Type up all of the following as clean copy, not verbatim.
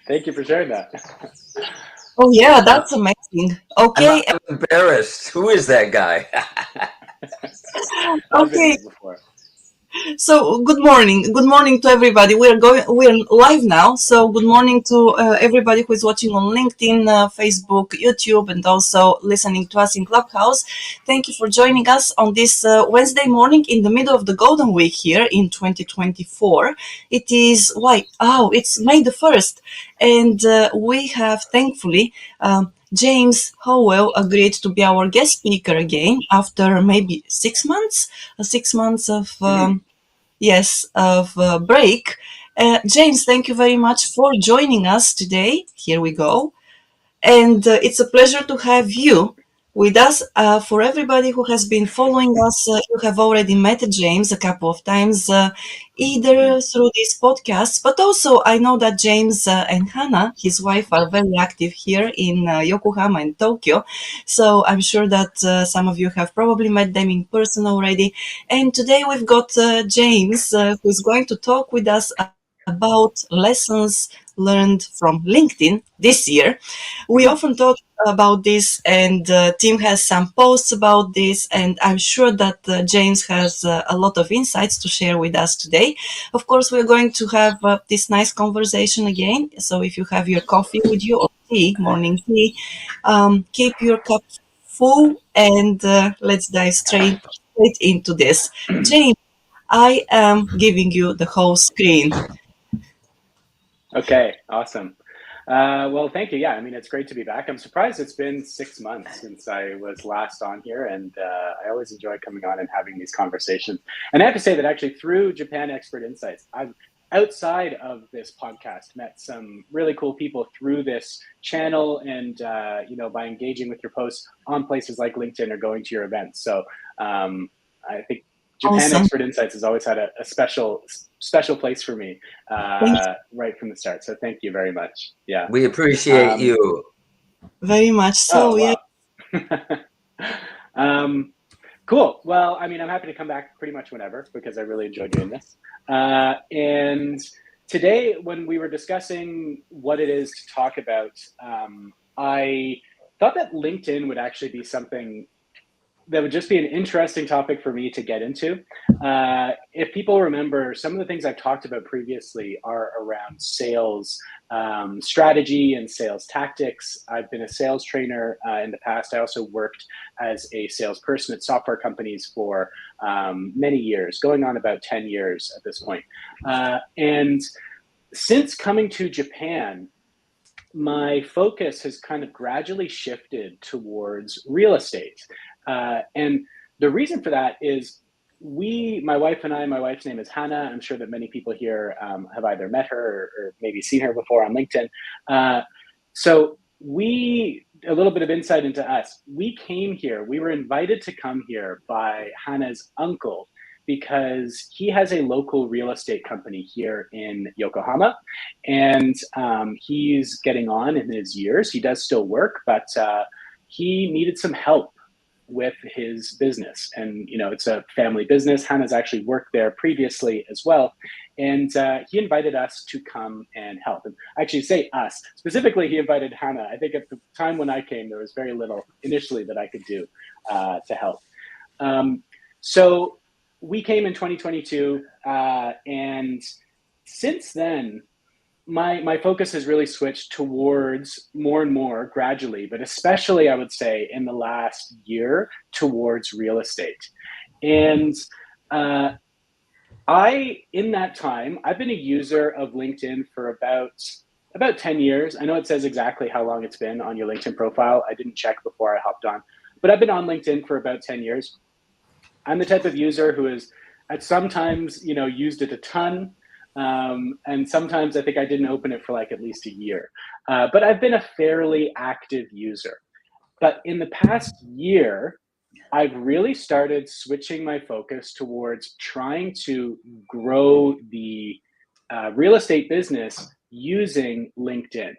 Thank you for sharing that. Oh yeah, I'm, that's amazing. Okay, I'm embarrassed. Who is that guy? I've been okay. here before. So good morning. Good morning to everybody. We're live now. So good morning to everybody who is watching on LinkedIn, Facebook, YouTube, and also listening to us in Clubhouse. Thank you for joining us on this Wednesday morning in the middle of the Golden Week here in 2024. It is why? Oh, it's May the 1st, and we have thankfully. James Howell agreed to be our guest speaker again after maybe 6 months, 6 months of Mhm. yes, of break. James, thank you very much for joining us today. Here we go. And it's a pleasure to have you with us. For everybody who has been following us, you have already met James a couple of times, Mhm. either through these podcasts, but also I know that James and Hannah, his wife, are very active here in Yokohama and Tokyo. So I'm sure that some of you have probably met them in person already. And today we've got James, who's going to talk with us about lessons learned from LinkedIn this year. We often Mhm. talk about this, and Tim has some posts about this, and I'm sure that James has a lot of insights to share with us today. Of course, we're going to have this nice conversation again. So if you have your coffee with you or tea, morning tea, keep your cup full, and let's dive straight into this. James, I am giving you the whole screen. Okay, awesome. Well, thank you. Yeah, I mean, it's great to be back. I'm surprised it's been 6 months since I was last on here, and I always enjoy coming on and having these conversations. And I have to say that actually through Japan Expert Insights, I've outside of this podcast met some really cool people through this channel, and by engaging with your posts on places like LinkedIn or going to your events. So I think Japan Awesome. Expert Insights has always had a special place for me Thank right from the start. So thank you very much. Yeah. We appreciate Um, you. you very much. oh So, yeah. wow. um, cool. Well, I mean, I'm happy to come back pretty much whenever because I really enjoy doing this. And today, when we were discussing what it is to talk about, I thought that LinkedIn would actually be something that would just be an interesting topic for me to get into. If people remember, some of the things I've talked about previously are around sales strategy and sales tactics. I've been a sales trainer in the past. I also worked as a salesperson at software companies for many years, going on about 10 years at this point. And since coming to Japan, my focus has kind of gradually shifted towards real estate. And the reason for that is my wife and I, my wife's name is Hannah. I'm sure that many people here have either met her or maybe seen her before on LinkedIn. So a little bit of insight into us. We came here, we were invited to come here by Hannah's uncle because he has a local real estate company here in Yokohama, and he's getting on in his years. He does still work, but he needed some help with his business, and it's a family business. Hannah's actually worked there previously as well, and he invited us to come and help. And actually, say us specifically, he invited Hannah. I think at the time when I came, there was very little initially that I could do to help. So we came in 2022, and since then, my focus has really switched towards more and more gradually, but especially I would say in the last year towards real estate. And uh, in that time, I've been a user of LinkedIn for about 10 years. I know it says exactly how long it's been on your LinkedIn profile. I didn't check before I hopped on, but I've been on LinkedIn for about 10 years. I'm the type of user who is at sometimes, used it a ton. And sometimes I think I didn't open it for like at least a year. But I've been a fairly active user. But in the past year, I've really started switching my focus towards trying to grow the real estate business using LinkedIn.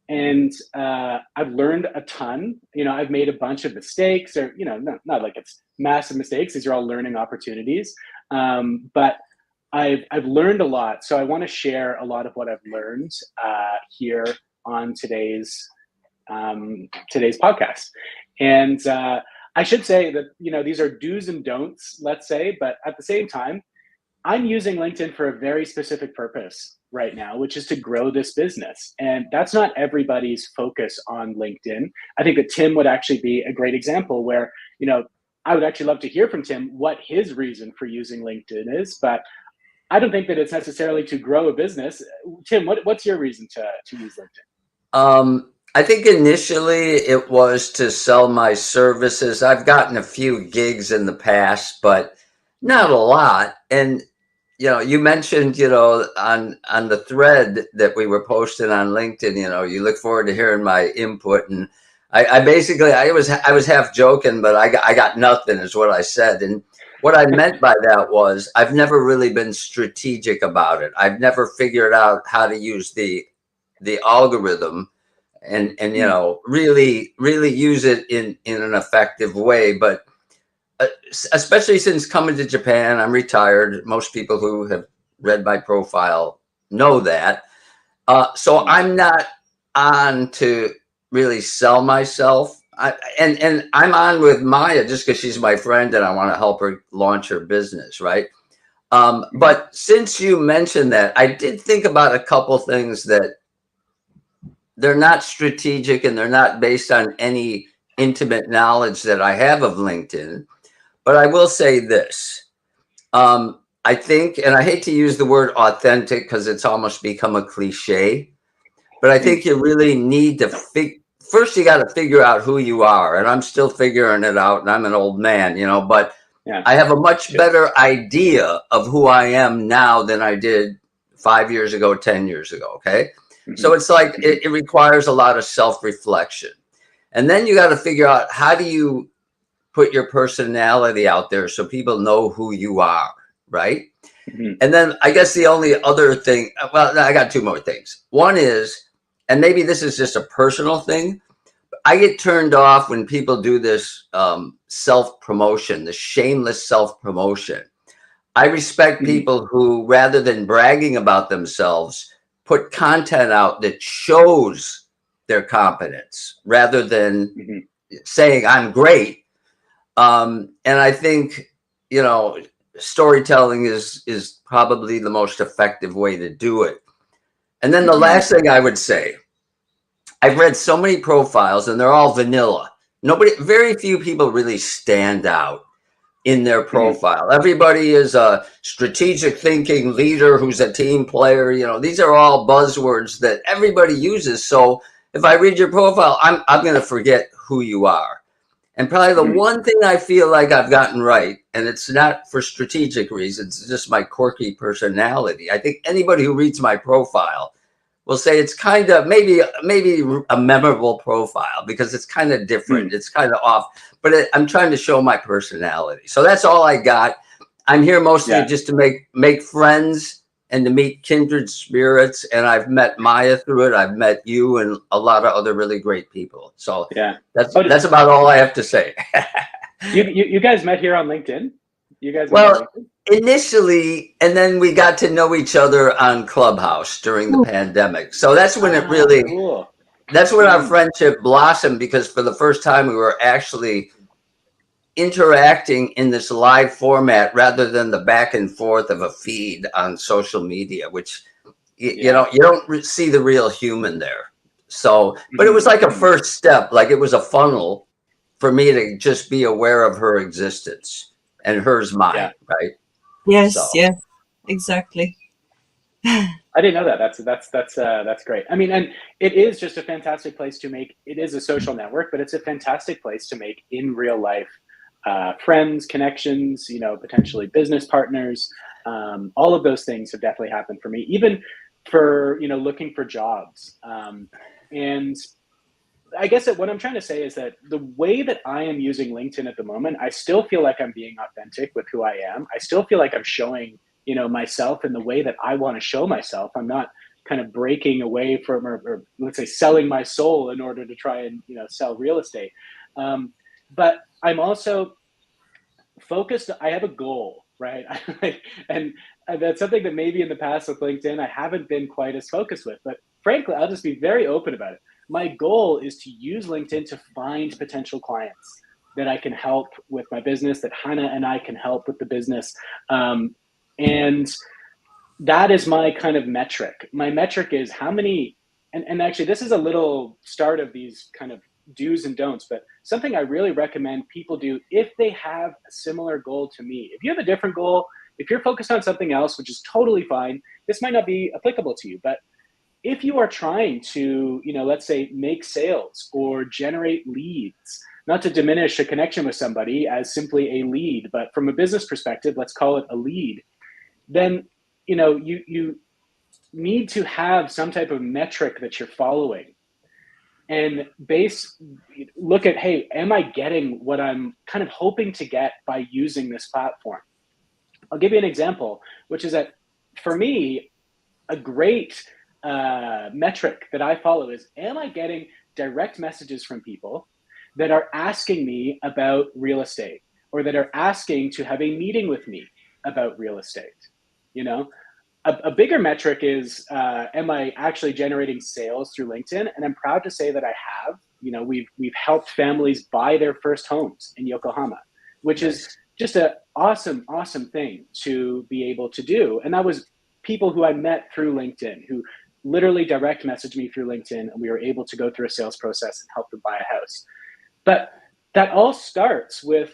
And I've learned a ton. I've made a bunch of mistakes, or not like it's massive mistakes. These are all learning opportunities. But I've learned a lot. So I want to share a lot of what I've learned here on today's podcast. And I should say that, these are do's and don'ts, let's say, but at the same time, I'm using LinkedIn for a very specific purpose right now, which is to grow this business. And that's not everybody's focus on LinkedIn. I think that Tim would actually be a great example where, I would actually love to hear from Tim what his reason for using LinkedIn is, but I don't think that it's necessarily to grow a business. Tim, what's your reason to use LinkedIn? I think initially it was to sell my services. I've gotten a few gigs in the past, but not a lot. And you mentioned, on the thread that we were posting on LinkedIn, you look forward to hearing my input. And I basically, I was half joking, but I got nothing is what I said. And what I meant by that was I've never really been strategic about it. I've never figured out how to use the algorithm and really use it in an effective way. But especially since coming to Japan, I'm retired. Most people who have read my profile know that. So I'm not on to really sell myself. And I'm on with Maya just because she's my friend and I want to help her launch her business, right? But since you mentioned that, I did think about a couple things that they're not strategic and they're not based on any intimate knowledge that I have of LinkedIn. But I will say this. I think, and I hate to use the word authentic because it's almost become a cliche, but I think you really need to first you got to figure out who you are. And I'm still figuring it out and I'm an old man, but I have a much better idea of who I am now than I did 5 years ago, 10 years ago. Okay. So it's like, it requires a lot of self-reflection. And then you got to figure out how do you put your personality out there so people know who you are, right? And then I guess the only other thing, well, I got two more things. One is, and maybe this is just a personal thing, but I get turned off when people do this self-promotion, the shameless self-promotion. I respect people who, rather than bragging about themselves, put content out that shows their competence rather than saying I'm great. And I think, storytelling is probably the most effective way to do it. And then the last thing I would say, I've read so many profiles and they're all vanilla. Very few people really stand out in their profile. Everybody is a strategic thinking leader who's a team player. These are all buzzwords that everybody uses. So if I read your profile, I'm going to forget who you are. And probably the one thing I feel like I've gotten right, and it's not for strategic reasons, it's just my quirky personality. I think anybody who reads my profile will say it's kind of maybe a memorable profile because it's kind of different. It's kind of off, but I'm trying to show my personality. So that's all I got. I'm here mostly just to make friends and to meet kindred spirits. And I've met Maya through it. I've met you and a lot of other really great people. So that's about all I have to say. You guys met here on LinkedIn? Well, initially, and then we got to know each other on Clubhouse during the pandemic. So that's when it really, that's when our friendship blossomed, because for the first time we were actually interacting in this live format rather than the back and forth of a feed on social media, which you don't see the real human there. So, but it was like a first step, like it was a funnel for me to just be aware of her existence and hers mine, right? Yes, yes, exactly. I didn't know that. That's great. I mean, and it is just a fantastic place to make. It is a social network, but it's a fantastic place to make in real life friends, connections. Potentially business partners. All of those things have definitely happened for me. Even for looking for jobs. And I guess that what I'm trying to say is that the way that I am using LinkedIn at the moment, I still feel like I'm being authentic with who I am. I still feel like I'm showing myself in the way that I want to show myself. I'm not kind of breaking away from or let's say selling my soul in order to try and sell real estate. But I'm also focused. I have a goal, right? and that's something that maybe in the past with LinkedIn, I haven't been quite as focused with. But frankly, I'll just be very open about it. My goal is to use LinkedIn to find potential clients that I can help with my business, that Hannah and I can help with the business. And that is my kind of metric. My metric is how many, and actually this is a little start of these kind of do's and don'ts, but something I really recommend people do if they have a similar goal to me. If you have a different goal, if you're focused on something else, which is totally fine, this might not be applicable to you, but if you are trying to, let's say make sales or generate leads, not to diminish a connection with somebody as simply a lead, but from a business perspective, let's call it a lead, then, you need to have some type of metric that you're following and look at, hey, am I getting what I'm kind of hoping to get by using this platform? I'll give you an example, which is that for me, a great metric that I follow is, am I getting direct messages from people that are asking me about real estate or that are asking to have a meeting with me about real estate? A bigger metric is, am I actually generating sales through LinkedIn? And I'm proud to say that I have. We've helped families buy their first homes in Yokohama, which is just an awesome thing to be able to do. And that was people who I met through LinkedIn, who literally direct messaged me through LinkedIn, and we were able to go through a sales process and help them buy a house. But that all starts with,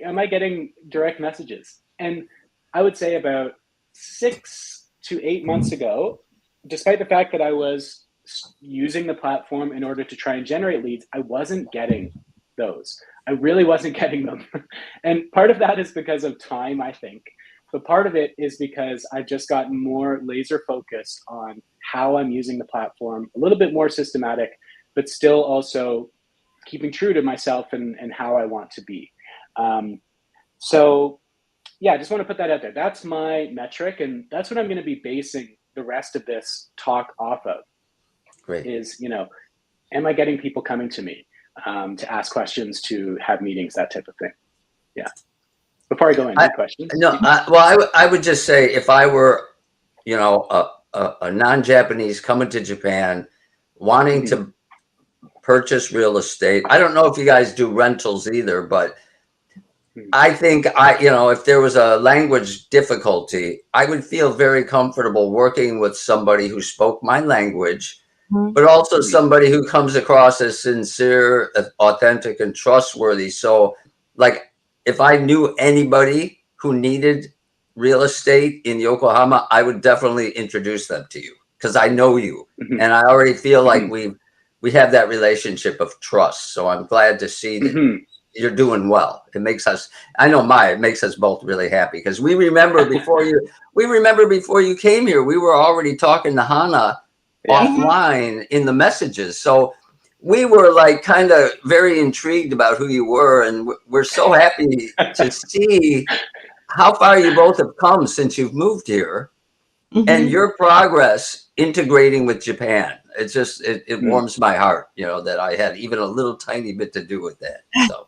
am I getting direct messages? And I would say about 6 to 8 months ago, despite the fact that I was using the platform in order to try and generate leads, I wasn't getting those. I really wasn't getting them. And part of that is because of time, I think. But part of it is because I've just gotten more laser focused on how I'm using the platform, a little bit more systematic, but still also keeping true to myself and how I want to be. So yeah, I just want to put that out there. That's my metric, and that's what I'm going to be basing the rest of this talk off of. Great. Is, am I getting people coming to me to ask questions, to have meetings, that type of thing? Yeah. Before I go in, any questions? No, I would just say, if I were, a non-Japanese coming to Japan, wanting to purchase real estate. I don't know if you guys do rentals either, but I think if there was a language difficulty, I would feel very comfortable working with somebody who spoke my language, but also somebody who comes across as sincere, authentic, and trustworthy. So, like, if I knew anybody who needed real estate in Yokohama, I would definitely introduce them to you, because I know you, and I already feel like we have that relationship of trust. So I'm glad to see that you're doing well. It makes us, it makes us both really happy, because we remember before you came here, we were already talking to Hannah offline in the messages. So we were like kind of very intrigued about who you were, and we're so happy to see how far you both have come since you've moved here, and your progress integrating with Japan. It's just, it warms my heart, that I had even a little tiny bit to do with that. So.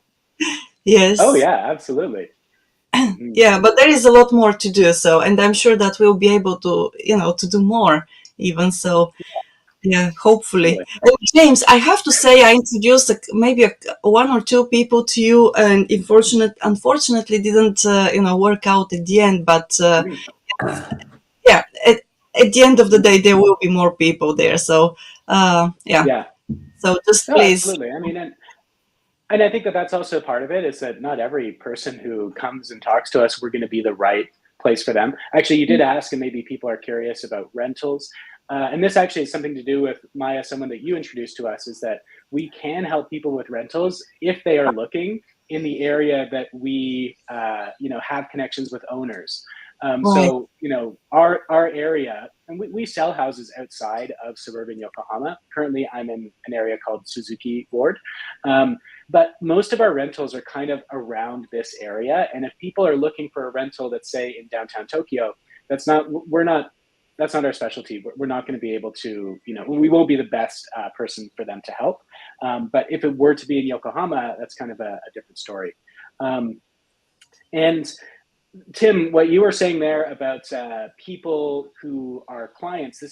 Yes. Oh yeah, absolutely. Yeah, but there is a lot more to do. So, and I'm sure that we'll be able to, to do more even. So, yeah, hopefully. James, I have to say, I introduced maybe one or two people to you, and unfortunately didn't, work out at the end. But yeah, at the end of the day, there will be more people there. So, yeah. So just please. Absolutely. I mean, and I think that that's also part of it, is that not every person who comes and talks to us, we're going to be the right place for them. Actually, you did ask, and maybe people are curious about rentals. And this actually has something to do with Maya, someone that you introduced to us, is that we can help people with rentals if they are looking in the area that we, have connections with owners. So, our area, and we sell houses outside of suburban Yokohama. Currently, I'm in an area called Suzuki Ward. But most of our rentals are kind of around this area. And if people are looking for a rental that's, say, in downtown Tokyo, that's not our specialty. We're not going to be able to, we won't be the best person for them to help. But if it were to be in Yokohama, that's kind of a different story. And Tim, what you were saying there about people who are clients,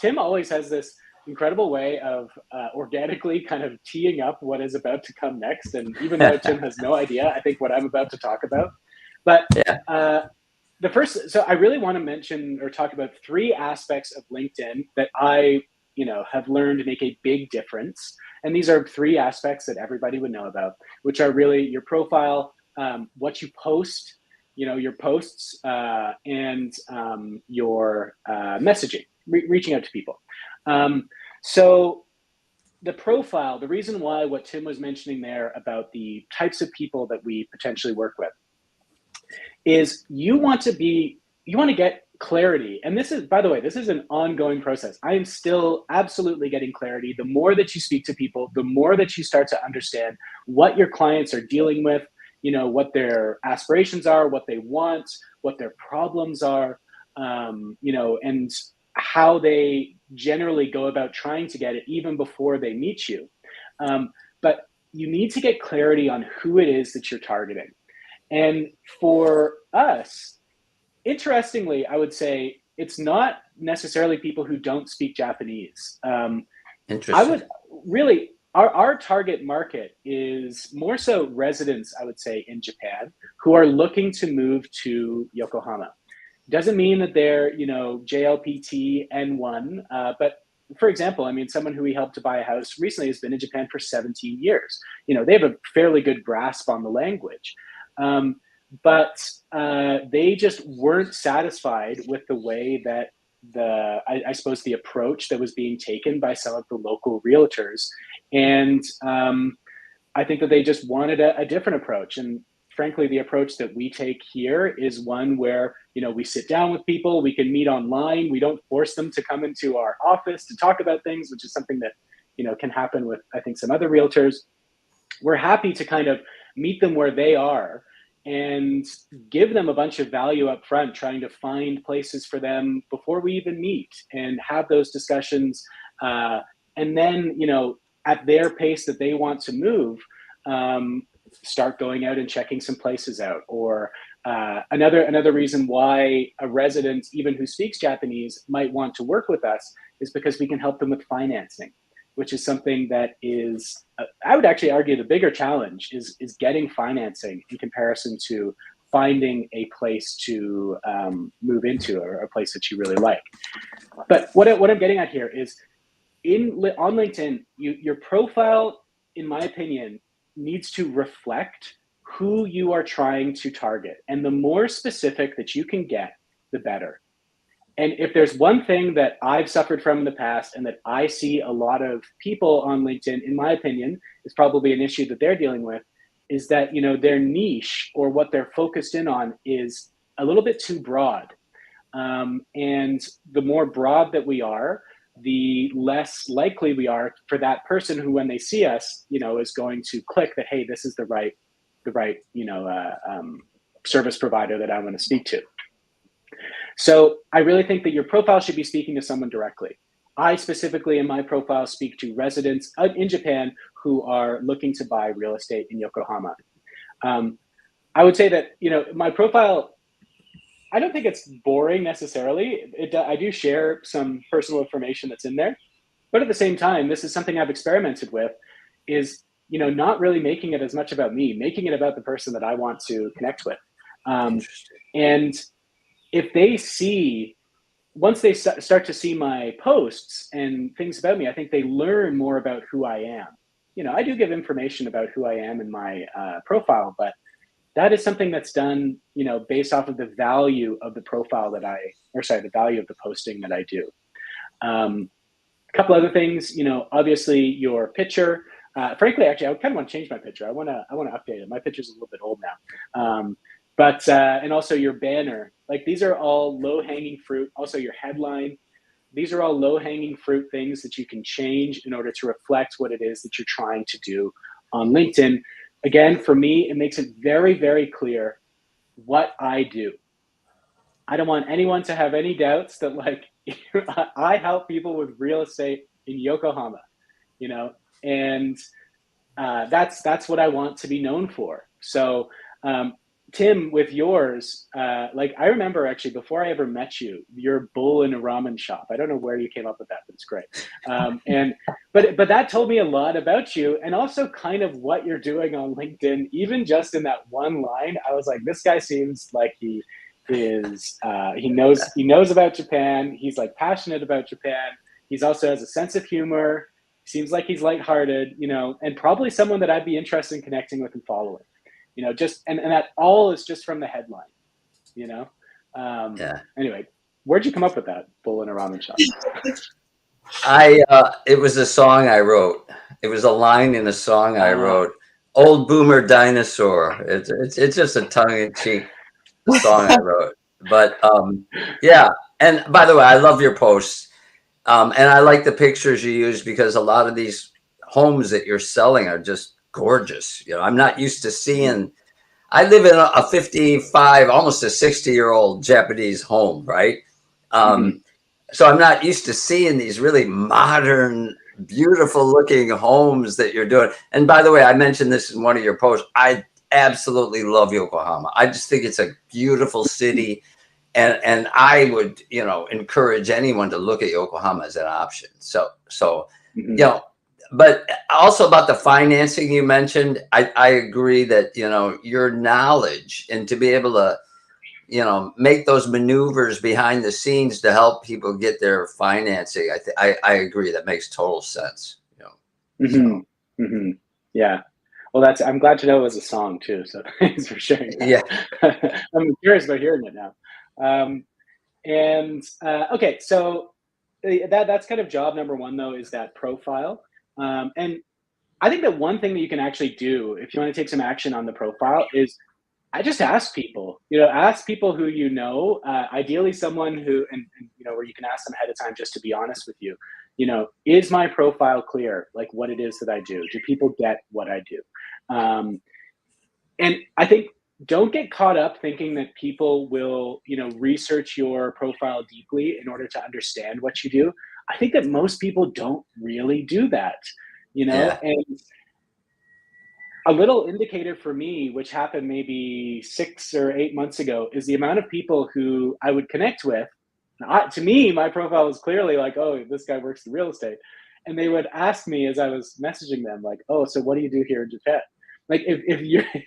Tim always has this incredible way of organically kind of teeing up what is about to come next. And even though Tim has no idea, I think what I'm about to talk about. But Yeah. so I really want to mention or talk about three aspects of LinkedIn that I, have learned to make a big difference. And these are three aspects that everybody would know about, which are really your profile, what you post, your posts, and your messaging, reaching out to people. So the profile, the reason why what Tim was mentioning there about the types of people that we potentially work with is you want to get clarity. And this is, by the way, this is an ongoing process. I am still absolutely getting clarity. The more that you speak to people, the more that you start to understand what your clients are dealing with, what their aspirations are, what they want, what their problems are, and how they generally go about trying to get it even before they meet you. But you need to get clarity on who it is that you're targeting. And for us, interestingly, I would say it's not necessarily people who don't speak Japanese. I Interesting. would really, our target market is more so residents, I would say, in Japan who are looking to move to Yokohama. Doesn't mean that they're, JLPT N1, but for example, I mean, someone who we helped to buy a house recently has been in Japan for 17 years. They have a fairly good grasp on the language. But they just weren't satisfied with the way that I suppose the approach that was being taken by some of the local realtors. And I think that they just wanted a different approach. And frankly, the approach that we take here is one where, we sit down with people, we can meet online. We don't force them to come into our office to talk about things, which is something that, can happen with, I think, some other realtors. We're happy to kind of meet them where they are and give them a bunch of value up front, trying to find places for them before we even meet and have those discussions. And then, at their pace that they want to move, start going out and checking some places out. Or another reason why a resident, even who speaks Japanese, might want to work with us is because we can help them with financing, which is something that is, I would actually argue, the bigger challenge is getting financing in comparison to finding a place to move into, or a place that you really like. But what I'm getting at here is, on LinkedIn, your profile, in my opinion, needs to reflect who you are trying to target. And the more specific that you can get, the better. And if there's one thing that I've suffered from in the past, and that I see a lot of people on LinkedIn, in my opinion, is probably an issue that they're dealing with, is that, their niche or what they're focused in on is a little bit too broad. And the more broad that we are, the less likely we are for that person who, when they see us, is going to click that, hey, this is the right service provider that I want to speak to. So I really think that your profile should be speaking to someone directly. I specifically, in my profile, speak to residents in Japan who are looking to buy real estate in Yokohama. I would say that, my profile, I don't think it's boring necessarily. I do share some personal information that's in there, but at the same time, this is something I've experimented with, is, not really making it as much about me, making it about the person that I want to connect with. And if they once they start to see my posts and things about me, I think they learn more about who I am. I do give information about who I am in my profile, but that is something that's done, based off of the value of the profile the value of the posting that I do. A couple other things, obviously your picture. Frankly, actually, I kind of want to change my picture. I want to update it. My picture's a little bit old now. And also your banner. Like, these are all low-hanging fruit. Also your headline. These are all low-hanging fruit things that you can change in order to reflect what it is that you're trying to do on LinkedIn. Again, for me, it makes it very, very clear what I do. I don't want anyone to have any doubts that, like, I help people with real estate in Yokohama, and that's what I want to be known for. So Tim, with yours, like I remember actually before I ever met you, your bowl in a ramen shop. I don't know where you came up with that, but it's great. But that told me a lot about you, and also kind of what you're doing on LinkedIn. Even just in that one line, I was like, this guy seems like he is. He knows about Japan. He's like passionate about Japan. He's also has a sense of humor. Seems like he's lighthearted, and probably someone that I'd be interested in connecting with and following. Just and that all is just from the headline, Yeah. Anyway, where'd you come up with that bull in a ramen shop? It was a song I wrote. It was a line in a song I wrote. Old Boomer Dinosaur. It's just a tongue-in-cheek song I wrote. But yeah. And by the way, I love your posts. And I like the pictures you use because a lot of these homes that you're selling are just gorgeous. I'm not used to seeing. I live in a 55, almost a 60-year-old Japanese home, right? So I'm not used to seeing these really modern, beautiful looking homes that you're doing. And by the way, I mentioned this in one of your posts. I absolutely love Yokohama. I just think it's a beautiful city. And I would, encourage anyone to look at Yokohama as an option. So, but also about the financing you mentioned, I agree that, your knowledge and to be able to, make those maneuvers behind the scenes to help people get their financing. I agree. That makes total sense. Yeah. Well, I'm glad to know it was a song too. So thanks for sharing that. Yeah. I'm curious about hearing it now. Okay, so that's kind of job number one, though, is that profile. And I think that one thing that you can actually do if you want to take some action on the profile is I just ask people, ask people who ideally someone who, and where you can ask them ahead of time just to be honest with you, is my profile clear, like what it is that I do? Do people get what I do? And I think don't get caught up thinking that people will, research your profile deeply in order to understand what you do. I think that most people don't really do that, Yeah. and a little indicator for me, which happened maybe 6 or 8 months ago, is the amount of people who I would connect with. To me, my profile was clearly like, oh, this guy works in real estate. And they would ask me as I was messaging them, like, oh, so what do you do here in Japan? Like, if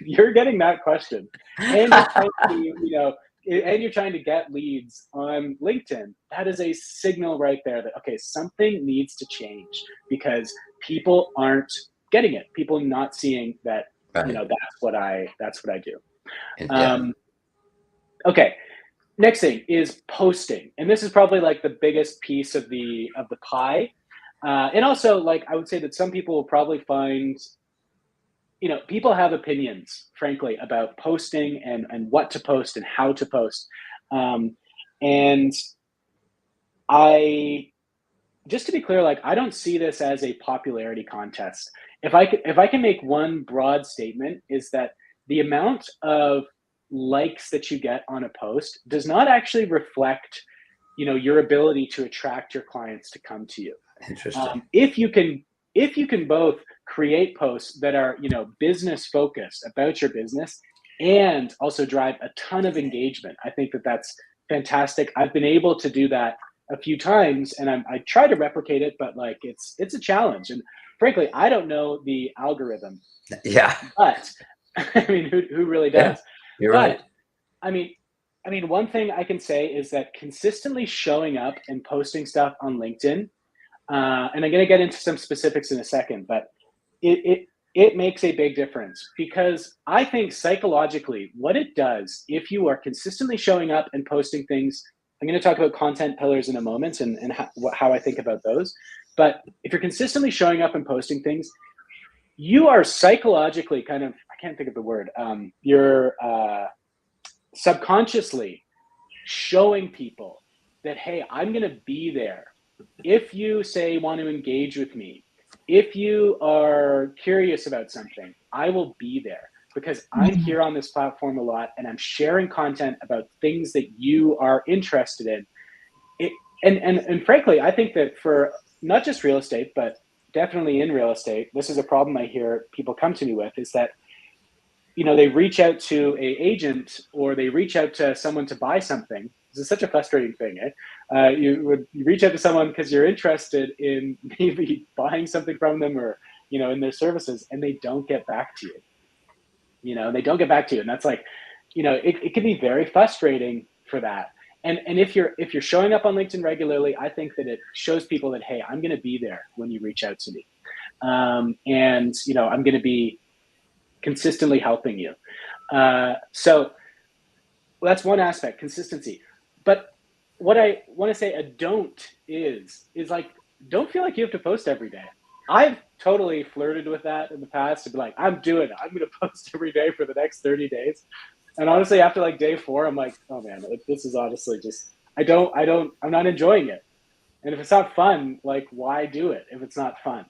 you're getting that question and you're trying to, and you're trying to get leads on LinkedIn, that is a signal right there that, okay, something needs to change because people aren't getting it. People not seeing that, Right. that's what I do. Yeah. Okay. Next thing is posting. And this is probably like the biggest piece of the pie. And also, like, I would say that some people will probably find, people have opinions, frankly, about posting and what to post and how to post. And just to be clear, like, I don't see this as a popularity contest. If I can make one broad statement, is that the amount of likes that you get on a post does not actually reflect, your ability to attract your clients to come to you. Interesting. If you can both create posts that are, business focused about your business and also drive a ton of engagement, I think that that's fantastic. I've been able to do that a few times, and I try to replicate it, but like it's a challenge. And frankly, I don't know the algorithm. Yeah. But I mean, who really does? Yeah, you're But right. I mean, one thing I can say is that consistently showing up and posting stuff on LinkedIn, and I'm going to get into some specifics in a second, but it makes a big difference because I think psychologically what it does, if you are consistently showing up and posting things, I'm going to talk about content pillars in a moment and how I think about those. But if you're consistently showing up and posting things, you are psychologically kind of, I can't think of the word, you're subconsciously showing people that, hey, I'm going to be there. If you say want to engage with me, if you are curious about something, I will be there because I'm here on this platform a lot and I'm sharing content about things that you are interested in. And frankly, I think that for not just real estate, but definitely in real estate, this is a problem I hear people come to me with, is that they reach out to a agent or they reach out to someone to buy something. This is such a frustrating thing, eh? You reach out to someone because you're interested in maybe buying something from them or, in their services, and they don't get back to you. They don't get back to you. And that's like, it can be very frustrating for that. And if you're showing up on LinkedIn regularly, I think that it shows people that, hey, I'm going to be there when you reach out to me. And, I'm going to be consistently helping you. So that's one aspect, consistency. But what I want to say a don't is like, don't feel like you have to post every day. I've totally flirted with that in the past to be like, I'm going to post every day for the next 30 days. And honestly, after like day 4, I'm like, oh man, this is honestly just, I'm not enjoying it. And if it's not fun, like, why do it if it's not fun?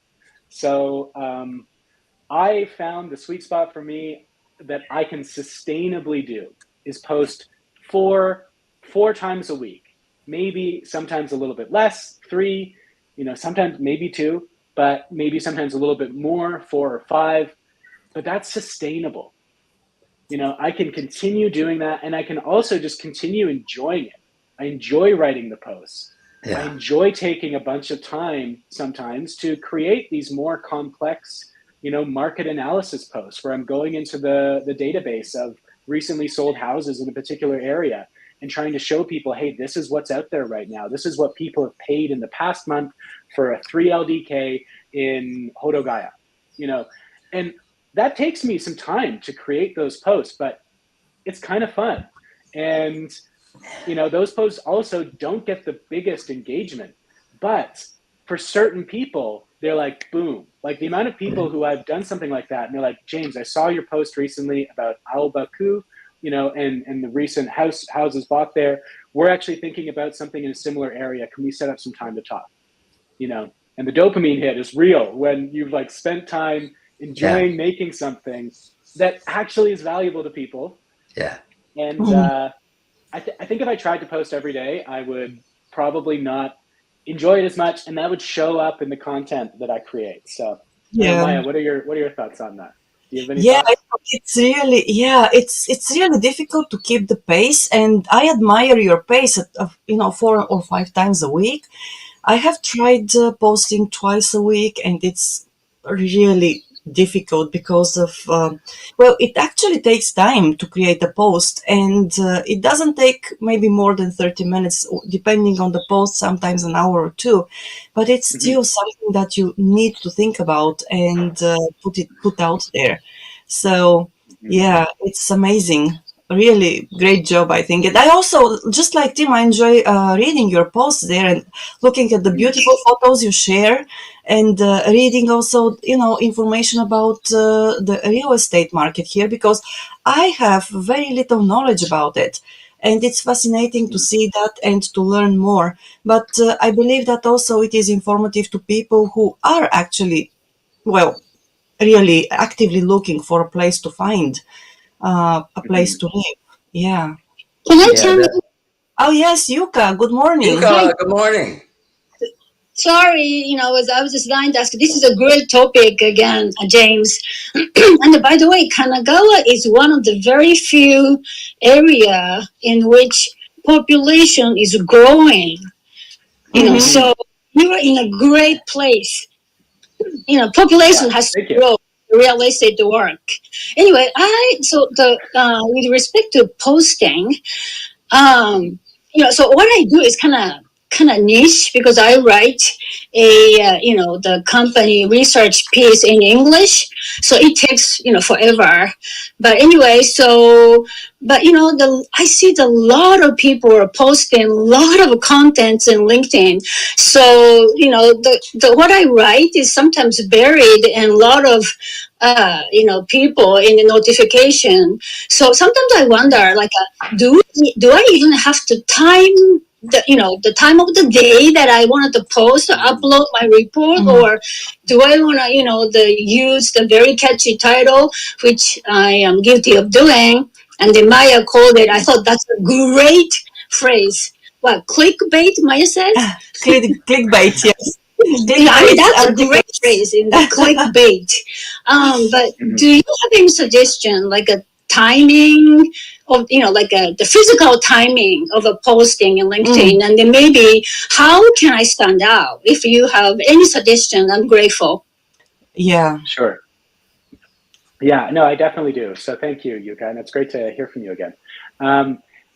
So I found the sweet spot for me that I can sustainably do is post four times a week, maybe sometimes a little bit less, 3, sometimes maybe 2, but maybe sometimes a little bit more, 4 or 5, but that's sustainable. I can continue doing that, and I can also just continue enjoying it. I enjoy writing the posts. Yeah. I enjoy taking a bunch of time sometimes to create these more complex, market analysis posts where I'm going into the database of recently sold houses in a particular area and trying to show people, hey, this is what's out there right now. This is what people have paid in the past month for a 3 LDK in Hodogaya, and that takes me some time to create those posts, but it's kind of fun. And, those posts also don't get the biggest engagement, but for certain people, they're like, boom, like the amount of people who I've done something like that. And they're like, James, I saw your post recently about Al Baku, and the recent houses bought there. We're actually thinking about something in a similar area. Can we set up some time to talk? And the dopamine hit is real when you've like spent time enjoying making something that actually is valuable to people. Yeah. And I think if I tried to post every day, I would probably not enjoy it as much, and that would show up in the content that I create. So, Maya, what are your thoughts on that? Do you have any thoughts? It's really difficult to keep the pace, and I admire your pace of 4 or 5 times a week. I have tried posting twice a week, and it's really difficult because of it actually takes time to create a post, and it doesn't take maybe more than 30 minutes depending on the post, sometimes an hour or 2, but it's still something that you need to think about and put out there. So it's amazing. Really great job, I think. And I also, just like Tim, I enjoy reading your posts there and looking at the beautiful photos you share, and reading also, information about the real estate market here, because I have very little knowledge about it. And it's fascinating to see that and to learn more. But I believe that also it is informative to people who are actually, really actively looking for a place to find a place to live. Yeah. Can I tell you? Oh yes, Yuka. Good morning. Yuka, good morning. Sorry, I was just dying to ask. This is a great topic again, James. And by the way, Kanagawa is one of the very few area in which population is growing. So you are in a great place. Population has to grow. Real estate to work. Anyway, with respect to posting, so what I do is kind of niche, because I write the company research piece in English, so it takes forever. But anyway, I see a lot of people are posting a lot of contents in LinkedIn. So the what I write is sometimes buried in a lot of people in the notification. So sometimes I wonder, like, do I even have to time the time of the day that I wanted to post or upload my report, or do I want to use the very catchy title, which I am guilty of doing, and then Maya called it. I thought that's a great phrase. What, clickbait? Maya says clickbait. Yes. I mean, that's a great phrase in the clickbait. But do you have any suggestion, like a timing of, like the physical timing of a posting in LinkedIn, and then maybe how can I stand out? If you have any suggestion, I'm grateful. Yeah. Sure. Yeah, no, I definitely do. So thank you, Yuka, and it's great to hear from you again.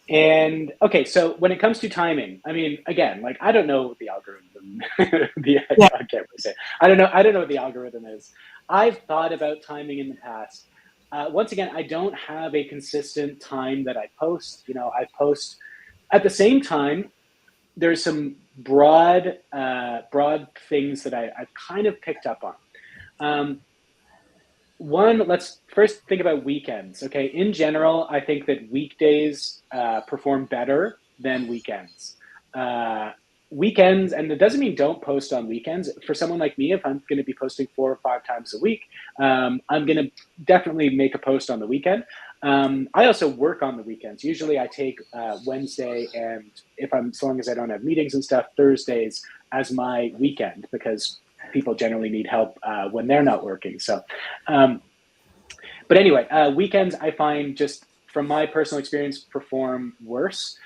And okay, so when it comes to timing, I mean, again, like I don't know what the algorithm, I can't really say. I don't know what the algorithm is. I've thought about timing in the past. Once again, I don't have a consistent time that I post. I post at the same time. There's some broad things that I've kind of picked up on. One, let's first think about weekends. Okay, in general, I think that weekdays perform better than weekends. Weekends, and it doesn't mean don't post on weekends. For someone like me, if I'm going to be posting 4 or 5 times a week, I'm going to definitely make a post on the weekend. I also work on the weekends. Usually, I take Wednesday, and so long as I don't have meetings and stuff, Thursdays as my weekend, because people generally need help when they're not working. So, but anyway, weekends I find, just from my personal experience, perform worse.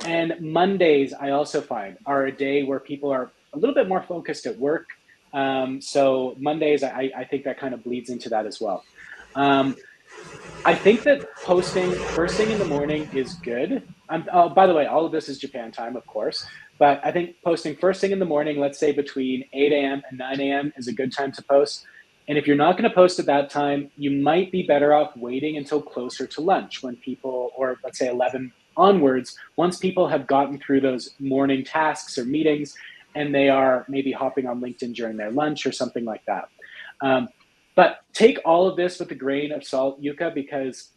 And Mondays I also find are a day where people are a little bit more focused at work. So Mondays, I think that kind of bleeds into that as well. I think that posting first thing in the morning is good. By the way, all of this is Japan time, of course. But I think posting first thing in the morning, let's say between 8 a.m. and 9 a.m. is a good time to post. And if you're not going to post at that time, you might be better off waiting until closer to lunch, when people, or let's say 11 onwards, once people have gotten through those morning tasks or meetings, and they are maybe hopping on LinkedIn during their lunch or something like that. But take all of this with a grain of salt, Yuka, because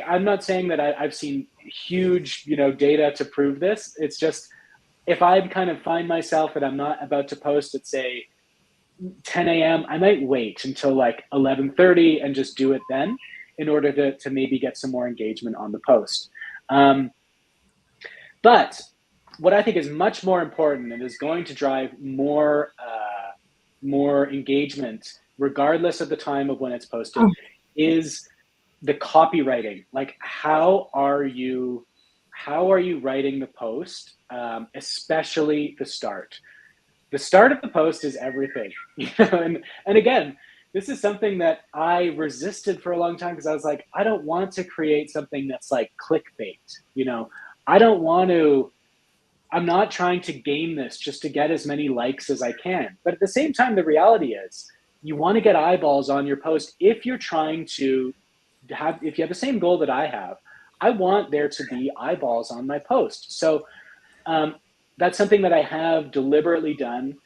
I'm not saying that I've seen huge, data to prove this. It's just, if I kind of find myself that I'm not about to post at, say, 10 a.m., I might wait until like 11:30 and just do it then, in order to maybe get some more engagement on the post. But what I think is much more important and is going to drive more engagement, regardless of the time of when it's posted, is the copywriting. Like, how are you writing the post, especially the start? The start of the post is everything. And again, this is something that I resisted for a long time, because I was like, I don't want to create something that's like clickbait. I'm not trying to game this just to get as many likes as I can. But at the same time, the reality is, you want to get eyeballs on your post. If you're trying to if you have the same goal that I have, I want there to be eyeballs on my post. So that's something that I have deliberately done.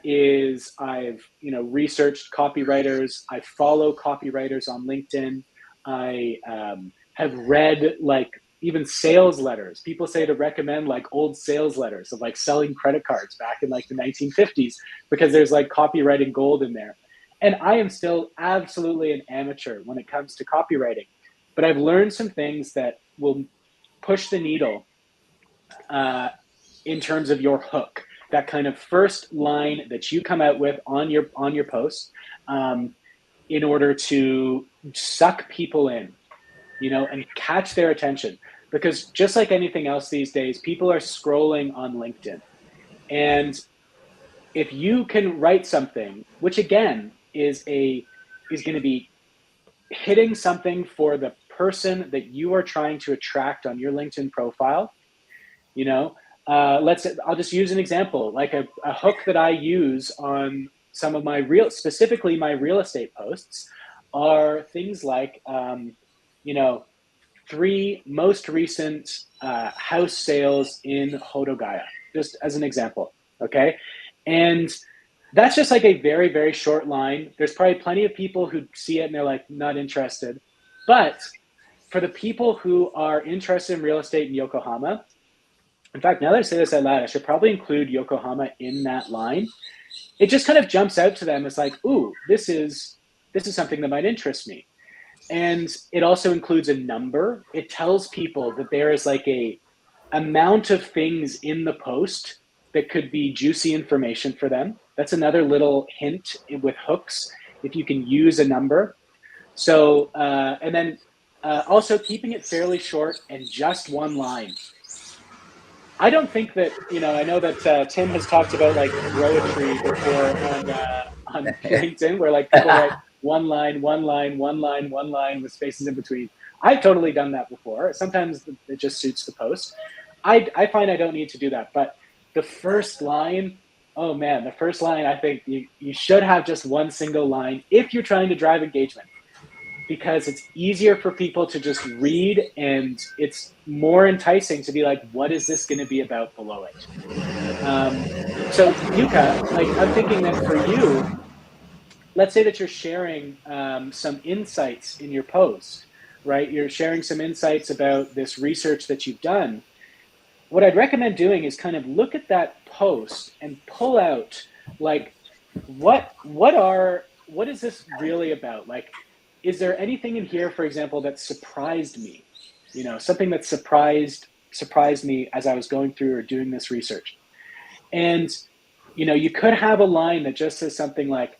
Is I've researched copywriters. I follow copywriters on LinkedIn. I have read, like, even sales letters. People say to recommend like old sales letters of like selling credit cards back in like the 1950s, because there's like copywriting gold in there. And I am still absolutely an amateur when it comes to copywriting, but I've learned some things that will push the needle in terms of your hook. That kind of first line that you come out with on your post, in order to suck people in, and catch their attention. Because just like anything else these days, people are scrolling on LinkedIn. And if you can write something, which again is going to be hitting something for the person that you are trying to attract on your LinkedIn profile, I'll just use an example, like a hook that I use on some of my specifically my real estate posts, are things like, 3 most recent house sales in Hodogaya, just as an example. Okay. And that's just like a very, very short line. There's probably plenty of people who see it and they're like, not interested. But for the people who are interested in real estate in Yokohama, in fact, now that I say this out loud, I should probably include Yokohama in that line. It just kind of jumps out to them. It's like, ooh, this is something that might interest me. And it also includes a number. It tells people that there is like a amount of things in the post that could be juicy information for them. That's another little hint with hooks, if you can use a number. So, and then also keeping it fairly short and just one line. I don't think that, I know that Tim has talked about like broetry before on LinkedIn, where like people write one line, one line, one line, one line with spaces in between. I've totally done that before. Sometimes it just suits the post. I find I don't need to do that. But the first line, oh man, the first line, I think you should have just one single line if you're trying to drive engagement, because it's easier for people to just read, and it's more enticing to be like, what is this going to be about below it? So Yuka, like I'm thinking that for you, let's say that you're sharing some insights in your post, right? You're sharing some insights about this research that you've done. What I'd recommend doing is kind of look at that post and pull out like, what is this really about? Like, is there anything in here, for example, that surprised me? Something that surprised me as I was going through or doing this research. And, you could have a line that just says something like,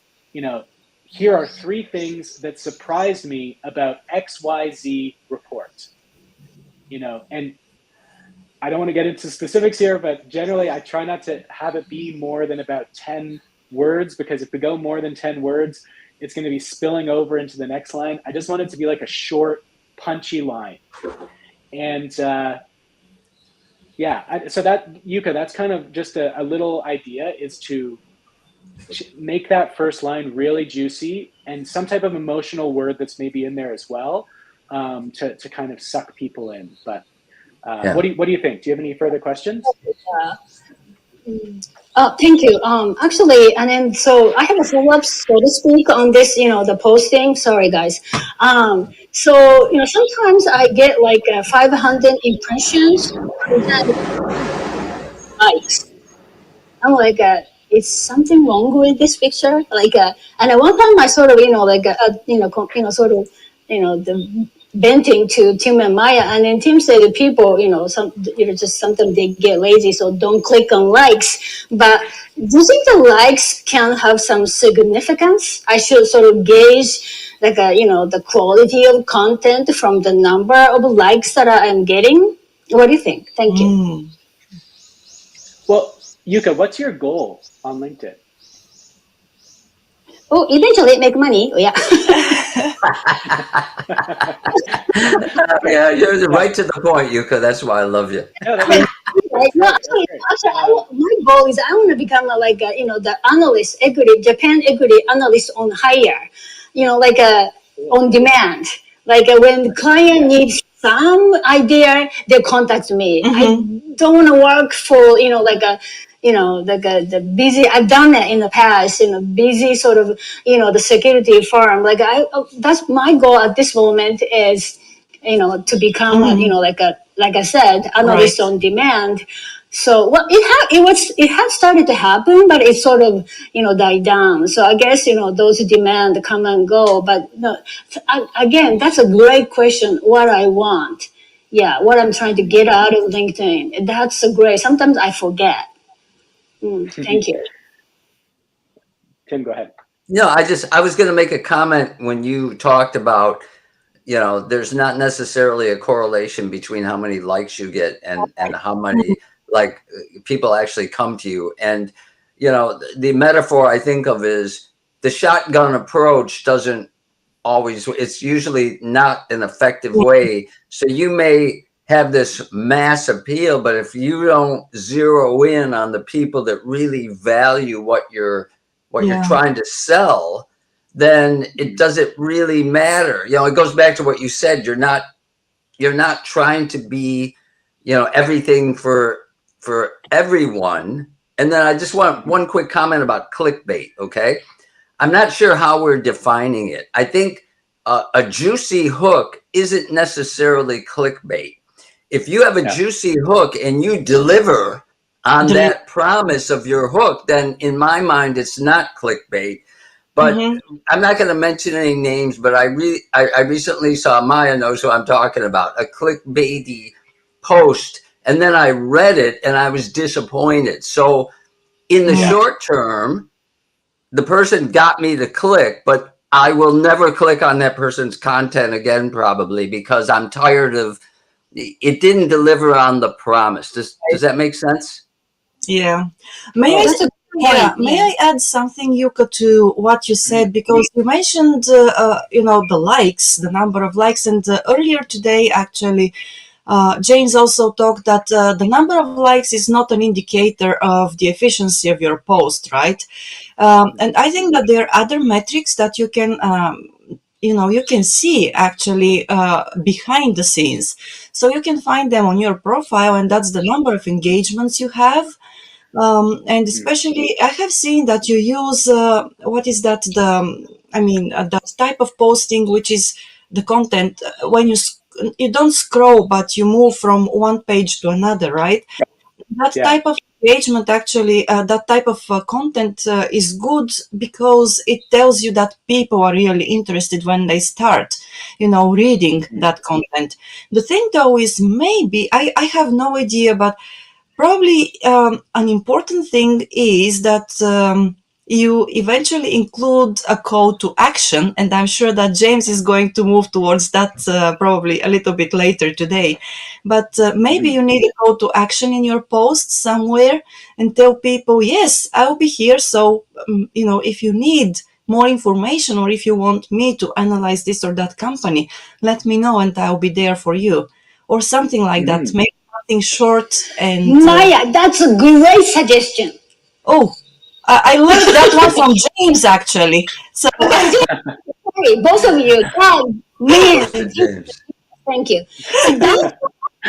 here are 3 things that surprised me about XYZ report. And I don't want to get into specifics here, but generally I try not to have it be more than about 10 words, because if we go more than 10 words, it's going to be spilling over into the next line. I just want it to be like a short, punchy line. And so that, Yuka, that's kind of just a little idea, is to make that first line really juicy and some type of emotional word that's maybe in there as well, to kind of suck people in. But what do you think? Do you have any further questions? Thank you. Actually, and then so I have a follow-up, so to speak, on this, the posting. Sorry, guys. So, sometimes I get like 500 impressions and then likes. I'm like, is something wrong with this picture? Like, and at one time I sort of, sort of, the venting to Tim and Maya, and then Tim said that people, just sometimes they get lazy, so don't click on likes. But do you think the likes can have some significance? I should sort of gauge, like, the quality of content from the number of likes that I'm getting. What do you think? Thank you. Well, Yuka, what's your goal on LinkedIn? Oh, eventually make money. Oh, yeah. Yeah, you're right to the point, Yuka. That's why I love you. Actually, my goal is I want to become the analyst, Japan equity analyst on hire, on demand. Like when the client needs some idea, they contact me. I don't want to work for, the busy, I've done that in the past, busy sort of, the security firm. That's my goal at this moment is, to become, like I said, analyst on demand. So it had started to happen, but it sort of, died down. So I guess, those demand come and go. But again, that's a great question. What I want. Yeah. What I'm trying to get out of LinkedIn. That's great. Sometimes I forget. Thank you. Tim, go ahead. No, I was going to make a comment when you talked about, there's not necessarily a correlation between how many likes you get and how many people actually come to you. And, the metaphor I think of is the shotgun approach doesn't always, it's usually not an effective way. So you may have this mass appeal, but if you don't zero in on the people that really value what you're trying to sell, then it doesn't really matter. It goes back to what you said. You're not trying to be, everything for everyone. And then I just want one quick comment about clickbait. Okay. I'm not sure how we're defining it. I think a juicy hook isn't necessarily clickbait. If you have a juicy hook and you deliver on that promise of your hook, then in my mind, it's not clickbait. But I'm not going to mention any names, but I recently saw, Maya knows who I'm talking about, a clickbaity post. and then I read it and I was disappointed. So in the short term, the person got me to click, but I will never click on that person's content again, probably, because I'm tired of it didn't deliver on the promise. Does that make sense? Yeah. May I That's a good point. may I add something, Yuka, to what you said? Because you mentioned, the likes, the number of likes, and earlier today, actually, James also talked that the number of likes is not an indicator of the efficiency of your post, right? And I think that there are other metrics that you can, you can see actually behind the scenes. So you can find them on your profile, and that's the number of engagements you have. And especially, I have seen that you use what is that? That type of posting, which is the content when you don't scroll, but you move from one page to another, right? That Yeah. type of engagement, actually, that type of content is good because it tells you that people are really interested when they start, reading that content. The thing, though, is maybe I have no idea, but probably an important thing is that you eventually include a call to action, and I'm sure that James is going to move towards that probably a little bit later today. But maybe you need a call to action in your post somewhere and tell people, yes, I'll be here. So, if you need more information or if you want me to analyze this or that company, let me know and I'll be there for you. Or something like that. Maybe something short and Maya, that's a great suggestion. oh, I learned that one from James actually. So Sorry, both of you. God, man, James. thank you. So that's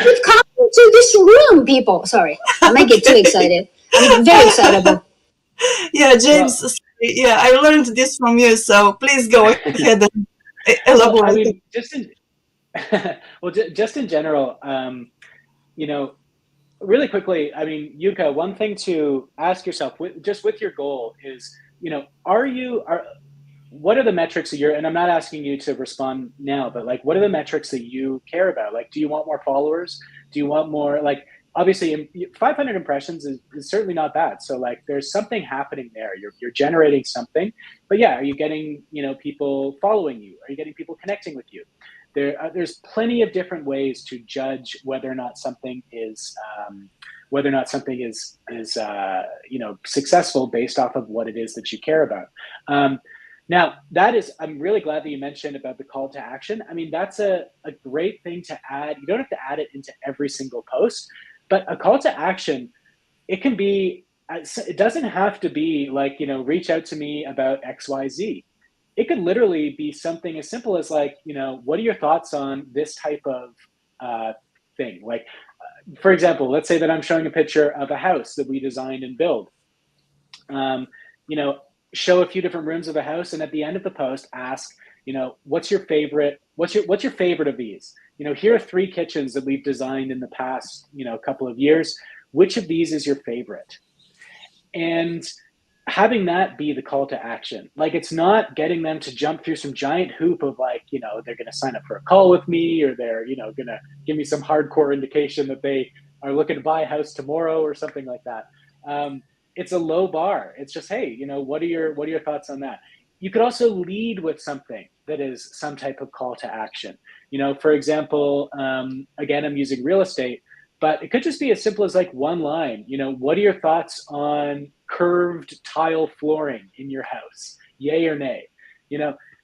what come to this room, people. Sorry, I might get too excited. I'm very excitable. yeah, James. Yeah, I learned this from you. So please go ahead and Well, I elaborate. mean, just in general, really quickly, I mean, Yuka, one thing to ask yourself with your goal is, what are the metrics that and I'm not asking you to respond now, but like, what are the metrics that you care about? Like, do you want more followers? Do you want more, like, obviously 500 impressions is certainly not bad. So like, there's something happening there. You're generating something, but yeah, are you getting, people following you? Are you getting people connecting with you? There's plenty of different ways to judge whether or not something is successful based off of what it is that you care about. Now, I'm really glad that you mentioned about the call to action. I mean, that's a great thing to add. You don't have to add it into every single post, but a call to action, it can be, it doesn't have to be like, reach out to me about XYZ. It could literally be something as simple as like, what are your thoughts on this type of thing? Like, for example, let's say that I'm showing a picture of a house that we designed and built. Show a few different rooms of the house, and at the end of the post, ask, what's your favorite of these? Here are 3 kitchens that we've designed in the past, couple of years. Which of these is your favorite? And having that be the call to action. Like, it's not getting them to jump through some giant hoop of like, they're going to sign up for a call with me, or they're, going to give me some hardcore indication that they are looking to buy a house tomorrow or something like that. It's a low bar. It's just, hey, what are your thoughts on that? You could also lead with something that is some type of call to action. For example, again, I'm using real estate, but it could just be as simple as like one line. What are your thoughts on curved tile flooring in your house? Yay or nay?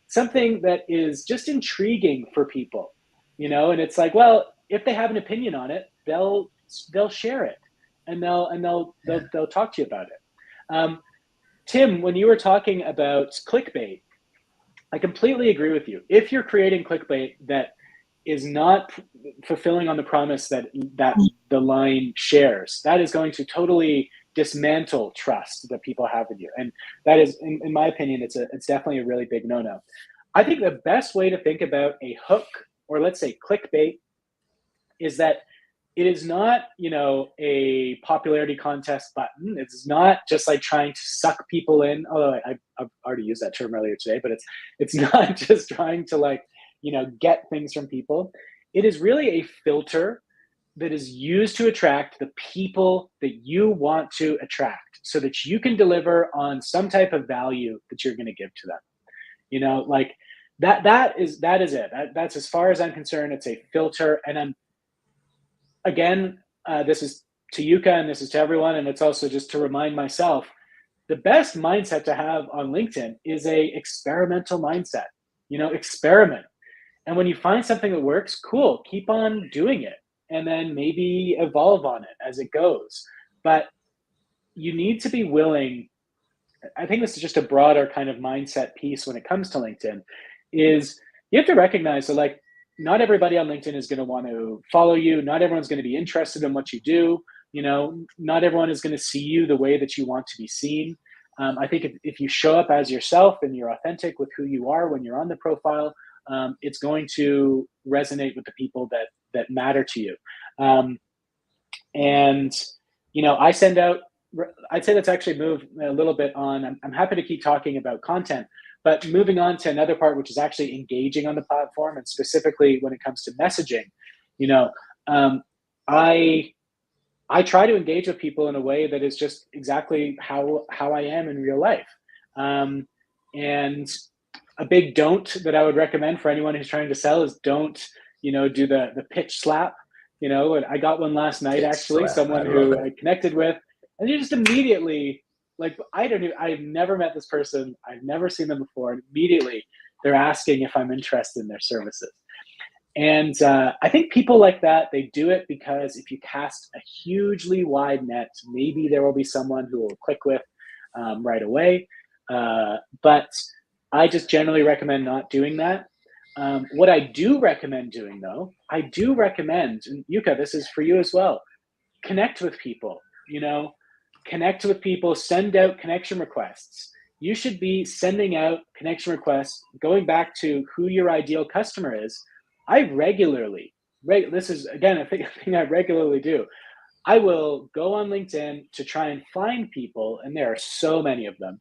Something that is just intriguing for people. And it's like, well, if they have an opinion on it, they'll share it. And they'll talk to you about it. Tim, when you were talking about clickbait, I completely agree with you. If you're creating clickbait that is not fulfilling on the promise that the line shares, that is going to totally dismantle trust that people have in you. And that is, in my opinion, it's definitely a really big no-no. I think the best way to think about a hook, or let's say clickbait, is that it is not, a popularity contest button. It's not just like trying to suck people in. Although I've already used that term earlier today, but it's not just trying to like, get things from people. It is really a filter that is used to attract the people that you want to attract so that you can deliver on some type of value that you're going to give to them. Like that is it. That's as far as I'm concerned. It's a filter. And I'm, again, this is to Yuka and this is to everyone. And it's also just to remind myself, the best mindset to have on LinkedIn is a experimental mindset. Experiment. And when you find something that works, cool, keep on doing it. And then maybe evolve on it as it goes. But you need to be willing. I think this is just a broader kind of mindset piece when it comes to LinkedIn, is you have to recognize that, like, not everybody on LinkedIn is going to want to follow you. Not everyone's going to be interested in what you do. Not everyone is going to see you the way that you want to be seen. I think if you show up as yourself and you're authentic with who you are when you're on the profile, it's going to resonate with the people that matter to you. And I send out, I'd say let's actually move a little bit on. I'm happy to keep talking about content, but moving on to another part, which is actually engaging on the platform, and specifically when it comes to messaging, I try to engage with people in a way that is just exactly how I am in real life. And a big don't that I would recommend for anyone who's trying to sell is don't, do the pitch slap. I got one last night, actually, someone who I connected with, and you just immediately, like, I've never met this person. I've never seen them before. And immediately they're asking if I'm interested in their services. And I think people like that, they do it because if you cast a hugely wide net, maybe there will be someone who will click with right away. But I just generally recommend not doing that. What I do recommend doing, though, and Yuka, this is for you as well, connect with people, send out connection requests. You should be sending out connection requests, going back to who your ideal customer is. I regularly, this is, again, a thing I regularly do. I will go on LinkedIn to try and find people, and there are so many of them,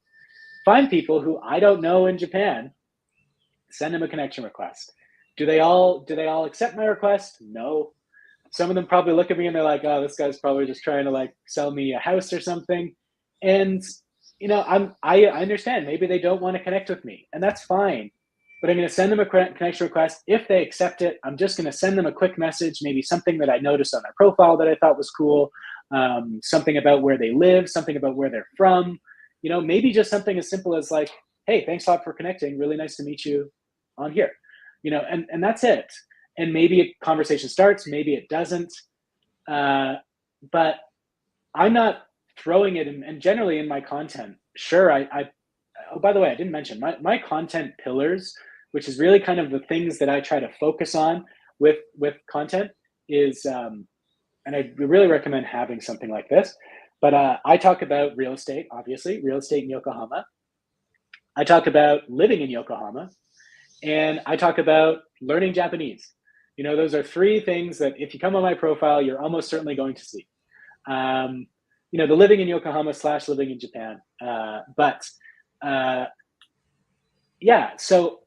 find people who I don't know in Japan, send them a connection request. Do they all accept my request? No. Some of them probably look at me and they're like, oh, this guy's probably just trying to, like, sell me a house or something. And, I understand. Maybe they don't want to connect with me, and that's fine. But I'm going to send them a connection request. If they accept it, I'm just going to send them a quick message, maybe something that I noticed on their profile that I thought was cool, something about where they live, something about where they're from, maybe just something as simple as, like, hey, thanks a lot for connecting. Really nice to meet you on here, and that's it. And maybe a conversation starts, maybe it doesn't. But I'm not throwing it in, and generally in my content, sure, oh, by the way, I didn't mention my content pillars, which is really kind of the things that I try to focus on with content is, and I really recommend having something like this, but I talk about real estate, obviously, real estate in Yokohama. I talk about living in Yokohama, and I talk about learning Japanese. Those are three things that if you come on my profile, you're almost certainly going to see. The living in Yokohama / living in Japan. Yeah, so